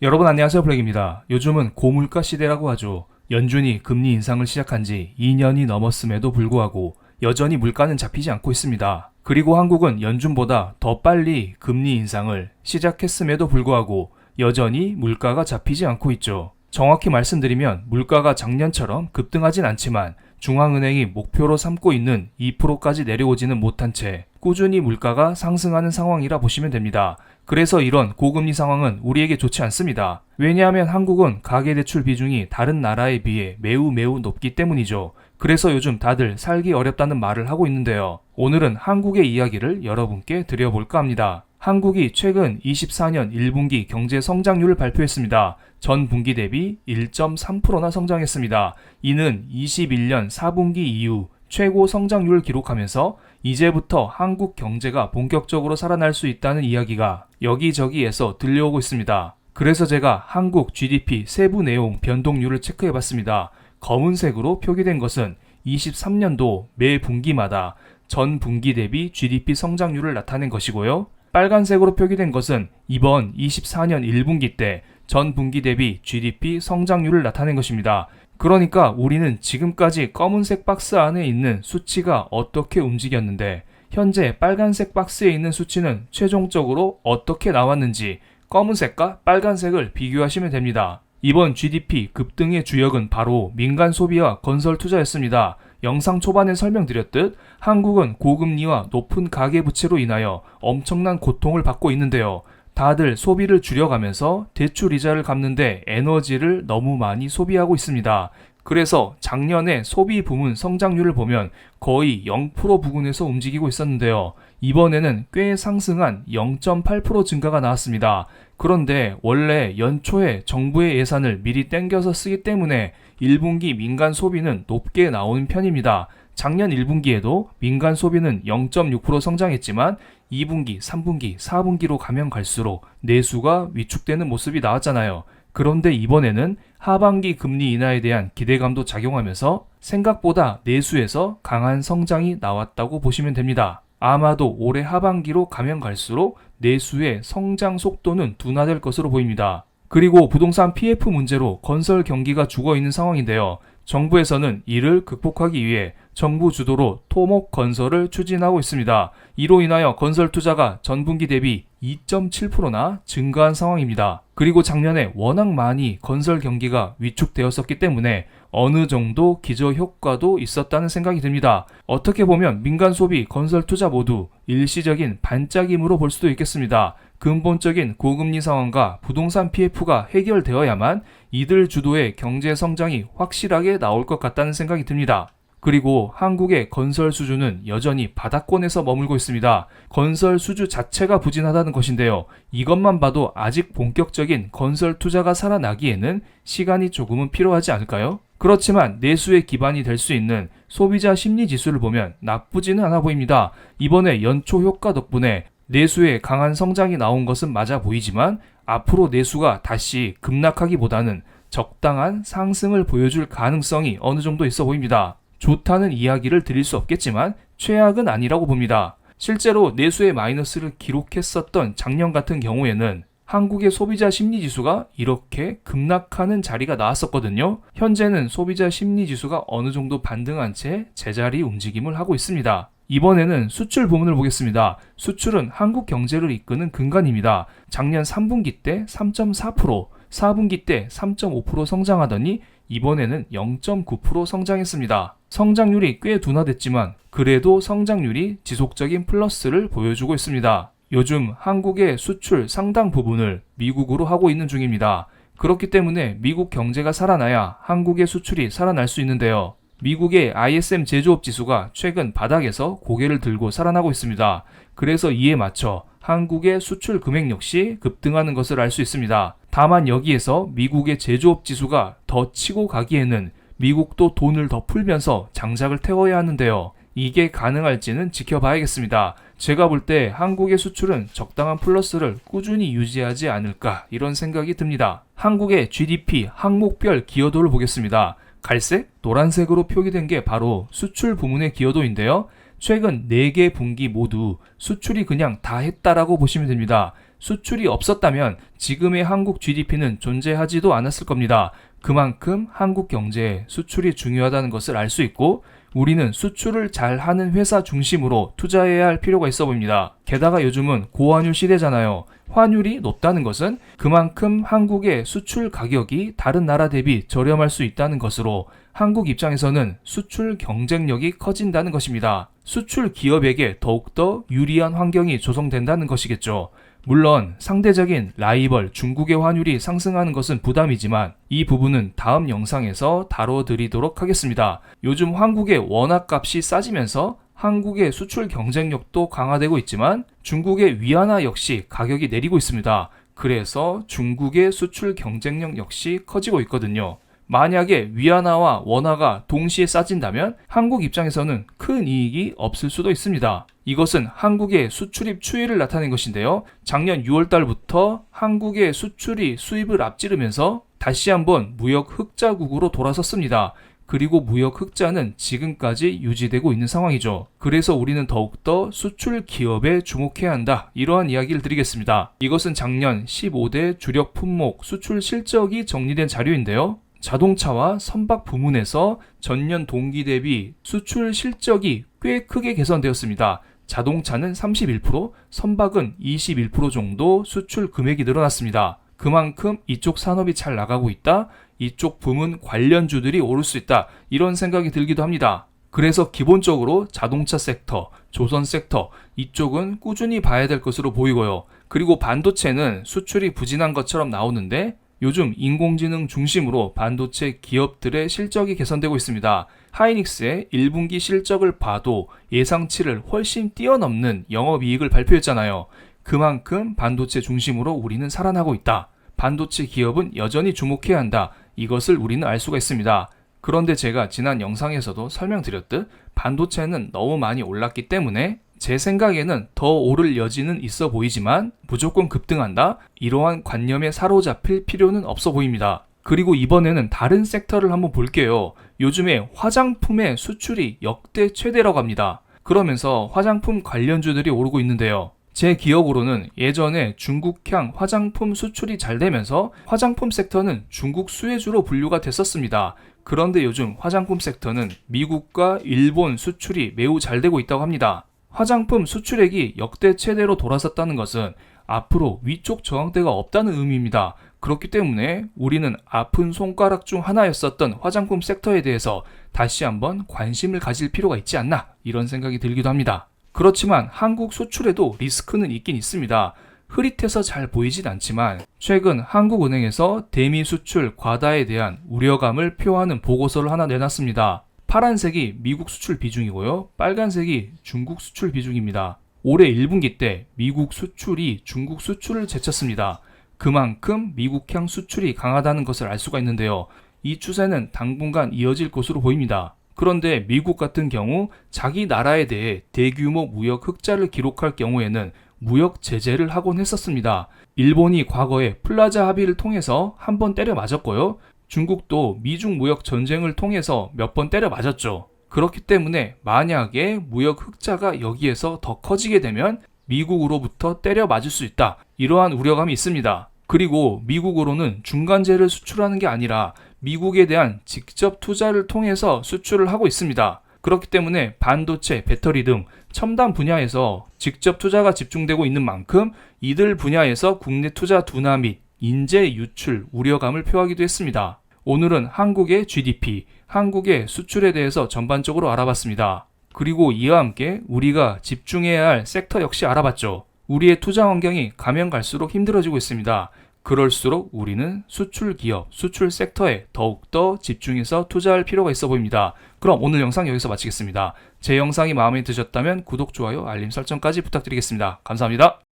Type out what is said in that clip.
여러분 안녕하세요, 블랙입니다. 요즘은 고물가 시대라고 하죠. 연준이 금리 인상을 시작한 지 2년이 넘었음에도 불구하고 여전히 물가는 잡히지 않고 있습니다. 그리고 한국은 연준보다 더 빨리 금리 인상을 시작했음에도 불구하고 여전히 물가가 잡히지 않고 있죠. 정확히 말씀드리면 물가가 작년처럼 급등하진 않지만 중앙은행이 목표로 삼고 있는 2%까지 내려오지는 못한 채 꾸준히 물가가 상승하는 상황이라 보시면 됩니다. 그래서 이런 고금리 상황은 우리에게 좋지 않습니다. 왜냐하면 한국은 가계대출 비중이 다른 나라에 비해 매우 높기 때문이죠. 그래서 요즘 다들 살기 어렵다는 말을 하고 있는데요. 오늘은 한국의 이야기를 여러분께 드려볼까 합니다. 한국이 최근 24년 1분기 경제 성장률을 발표했습니다. 전 분기 대비 1.3%나 성장했습니다. 이는 21년 4분기 이후 최고 성장률을 기록하면서 이제부터 한국 경제가 본격적으로 살아날 수 있다는 이야기가 여기저기에서 들려오고 있습니다. 그래서 제가 한국 GDP 세부 내용 변동률을 체크해봤습니다. 검은색으로 표기된 것은 23년도 매 분기마다 전 분기 대비 GDP 성장률을 나타낸 것이고요. 빨간색으로 표기된 것은 이번 24년 1분기 때 전 분기 대비 GDP 성장률을 나타낸 것입니다. 그러니까 우리는 지금까지 검은색 박스 안에 있는 수치가 어떻게 움직였는데 현재 빨간색 박스에 있는 수치는 최종적으로 어떻게 나왔는지 검은색과 빨간색을 비교하시면 됩니다. 이번 GDP 급등의 주역은 바로 민간 소비와 건설 투자였습니다. 영상 초반에 설명드렸듯 한국은 고금리와 높은 가계부채로 인하여 엄청난 고통을 받고 있는데요. 다들 소비를 줄여가면서 대출 이자를 갚는데 에너지를 너무 많이 소비하고 있습니다. 그래서 작년에 소비 부문 성장률을 보면 거의 0% 부근에서 움직이고 있었는데요. 이번에는 꽤 상승한 0.8% 증가가 나왔습니다. 그런데 원래 연초에 정부의 예산을 미리 땡겨서 쓰기 때문에 1분기 민간 소비는 높게 나오는 편입니다. 작년 1분기에도 민간 소비는 0.6% 성장했지만 2분기, 3분기, 4분기로 가면 갈수록 내수가 위축되는 모습이 나왔잖아요. 그런데 이번에는 하반기 금리 인하에 대한 기대감도 작용하면서 생각보다 내수에서 강한 성장이 나왔다고 보시면 됩니다. 아마도 올해 하반기로 가면 갈수록 내수의 성장 속도는 둔화될 것으로 보입니다. 그리고 부동산 PF 문제로 건설 경기가 죽어있는 상황인데요. 정부에서는 이를 극복하기 위해 정부 주도로 토목 건설을 추진하고 있습니다. 이로 인하여 건설 투자가 전분기 대비 2.7%나 증가한 상황입니다. 그리고 작년에 워낙 많이 건설 경기가 위축되었었기 때문에 어느 정도 기저 효과도 있었다는 생각이 듭니다. 어떻게 보면 민간 소비, 건설 투자 모두 일시적인 반짝임으로 볼 수도 있겠습니다. 근본적인 고금리 상황과 부동산 PF가 해결되어야만 이들 주도의 경제 성장이 확실하게 나올 것 같다는 생각이 듭니다. 그리고 한국의 건설 수주는 여전히 바닥권에서 머물고 있습니다. 건설 수주 자체가 부진하다는 것인데요. 이것만 봐도 아직 본격적인 건설 투자가 살아나기에는 시간이 조금은 필요하지 않을까요? 그렇지만 내수의 기반이 될 수 있는 소비자 심리 지수를 보면 나쁘지는 않아 보입니다. 이번에 연초 효과 덕분에 내수의 강한 성장이 나온 것은 맞아 보이지만 앞으로 내수가 다시 급락하기보다는 적당한 상승을 보여줄 가능성이 어느 정도 있어 보입니다. 좋다는 이야기를 드릴 수 없겠지만 최악은 아니라고 봅니다. 실제로 내수의 마이너스를 기록했었던 작년 같은 경우에는 한국의 소비자 심리지수가 이렇게 급락하는 자리가 나왔었거든요. 현재는 소비자 심리지수가 어느 정도 반등한 채 제자리 움직임을 하고 있습니다. 이번에는 수출 부문을 보겠습니다. 수출은 한국 경제를 이끄는 근간입니다. 작년 3분기 때 3.4%, 4분기 때 3.5% 성장하더니 이번에는 0.9% 성장했습니다. 성장률이 꽤 둔화됐지만 그래도 성장률이 지속적인 플러스를 보여주고 있습니다. 요즘 한국의 수출 상당 부분을 미국으로 하고 있는 중입니다. 그렇기 때문에 미국 경제가 살아나야 한국의 수출이 살아날 수 있는데요. 미국의 ISM 제조업 지수가 최근 바닥에서 고개를 들고 살아나고 있습니다. 그래서 이에 맞춰 한국의 수출 금액 역시 급등하는 것을 알 수 있습니다. 다만 여기에서 미국의 제조업 지수가 더 치고 가기에는 미국도 돈을 더 풀면서 장작을 태워야 하는데요. 이게 가능할지는 지켜봐야겠습니다. 제가 볼 때 한국의 수출은 적당한 플러스를 꾸준히 유지하지 않을까 이런 생각이 듭니다. 한국의 GDP 항목별 기여도를 보겠습니다. 갈색, 노란색으로 표기된 게 바로 수출 부문의 기여도인데요. 최근 4개 분기 모두 수출이 그냥 다 했다라고 보시면 됩니다. 수출이 없었다면 지금의 한국 GDP는 존재하지도 않았을 겁니다. 그만큼 한국 경제에 수출이 중요하다는 것을 알 수 있고 우리는 수출을 잘하는 회사 중심으로 투자해야 할 필요가 있어 보입니다. 게다가 요즘은 고환율 시대잖아요. 환율이 높다는 것은 그만큼 한국의 수출 가격이 다른 나라 대비 저렴할 수 있다는 것으로 한국 입장에서는 수출 경쟁력이 커진다는 것입니다. 수출 기업에게 더욱더 유리한 환경이 조성된다는 것이겠죠. 물론 상대적인 라이벌 중국의 환율이 상승하는 것은 부담이지만 이 부분은 다음 영상에서 다뤄드리도록 하겠습니다. 요즘 한국의 원화값이 싸지면서 한국의 수출 경쟁력도 강화되고 있지만 중국의 위안화 역시 가격이 내리고 있습니다. 그래서 중국의 수출 경쟁력 역시 커지고 있거든요. 만약에 위안화와 원화가 동시에 싸진다면 한국 입장에서는 큰 이익이 없을 수도 있습니다. 이것은 한국의 수출입 추이를 나타낸 것인데요. 작년 6월달부터 한국의 수출이 수입을 앞지르면서 다시 한번 무역 흑자국으로 돌아섰습니다. 그리고 무역 흑자는 지금까지 유지되고 있는 상황이죠. 그래서 우리는 더욱더 수출 기업에 주목해야 한다. 이러한 이야기를 드리겠습니다. 이것은 작년 15대 주력 품목 수출 실적이 정리된 자료인데요. 자동차와 선박 부문에서 전년 동기 대비 수출 실적이 꽤 크게 개선되었습니다. 자동차는 31%, 선박은 21% 정도 수출 금액이 늘어났습니다. 그만큼 이쪽 산업이 잘 나가고 있다, 이쪽 부문 관련주들이 오를 수 있다, 이런 생각이 들기도 합니다. 그래서 기본적으로 자동차 섹터, 조선 섹터 이쪽은 꾸준히 봐야 될 것으로 보이고요. 그리고 반도체는 수출이 부진한 것처럼 나오는데 요즘 인공지능 중심으로 반도체 기업들의 실적이 개선되고 있습니다. 하이닉스의 1분기 실적을 봐도 예상치를 훨씬 뛰어넘는 영업이익을 발표했잖아요. 그만큼 반도체 중심으로 우리는 살아나고 있다. 반도체 기업은 여전히 주목해야 한다. 이것을 우리는 알 수가 있습니다. 그런데 제가 지난 영상에서도 설명드렸듯 반도체는 너무 많이 올랐기 때문에 제 생각에는 더 오를 여지는 있어 보이지만 무조건 급등한다? 이러한 관념에 사로잡힐 필요는 없어 보입니다. 그리고 이번에는 다른 섹터를 한번 볼게요. 요즘에 화장품의 수출이 역대 최대라고 합니다. 그러면서 화장품 관련주들이 오르고 있는데요. 제 기억으로는 예전에 중국향 화장품 수출이 잘 되면서 화장품 섹터는 중국 수혜주로 분류가 됐었습니다. 그런데 요즘 화장품 섹터는 미국과 일본 수출이 매우 잘 되고 있다고 합니다. 화장품 수출액이 역대 최대로 돌아섰다는 것은 앞으로 위쪽 저항대가 없다는 의미입니다. 그렇기 때문에 우리는 아픈 손가락 중 하나였었던 화장품 섹터에 대해서 다시 한번 관심을 가질 필요가 있지 않나, 이런 생각이 들기도 합니다. 그렇지만 한국 수출에도 리스크는 있긴 있습니다. 흐릿해서 잘 보이진 않지만 최근 한국은행에서 대미 수출 과다에 대한 우려감을 표하는 보고서를 하나 내놨습니다. 파란색이 미국 수출 비중이고요. 빨간색이 중국 수출 비중입니다. 올해 1분기 때 미국 수출이 중국 수출을 제쳤습니다. 그만큼 미국향 수출이 강하다는 것을 알 수가 있는데요. 이 추세는 당분간 이어질 것으로 보입니다. 그런데 미국 같은 경우 자기 나라에 대해 대규모 무역 흑자를 기록할 경우에는 무역 제재를 하곤 했었습니다. 일본이 과거에 플라자 합의를 통해서 한번 때려 맞았고요. 중국도 미중 무역 전쟁을 통해서 몇 번 때려 맞았죠. 그렇기 때문에 만약에 무역 흑자가 여기에서 더 커지게 되면 미국으로부터 때려 맞을 수 있다. 이러한 우려감이 있습니다. 그리고 미국으로는 중간재를 수출하는 게 아니라 미국에 대한 직접 투자를 통해서 수출을 하고 있습니다. 그렇기 때문에 반도체, 배터리 등 첨단 분야에서 직접 투자가 집중되고 있는 만큼 이들 분야에서 국내 투자 둔화 및 인재 유출 우려감을 표하기도 했습니다. 오늘은 한국의 GDP, 한국의 수출에 대해서 전반적으로 알아봤습니다. 그리고 이와 함께 우리가 집중해야 할 섹터 역시 알아봤죠. 우리의 투자 환경이 가면 갈수록 힘들어지고 있습니다. 그럴수록 우리는 수출 기업, 수출 섹터에 더욱더 집중해서 투자할 필요가 있어 보입니다. 그럼 오늘 영상 여기서 마치겠습니다. 제 영상이 마음에 드셨다면 구독, 좋아요, 알림 설정까지 부탁드리겠습니다. 감사합니다.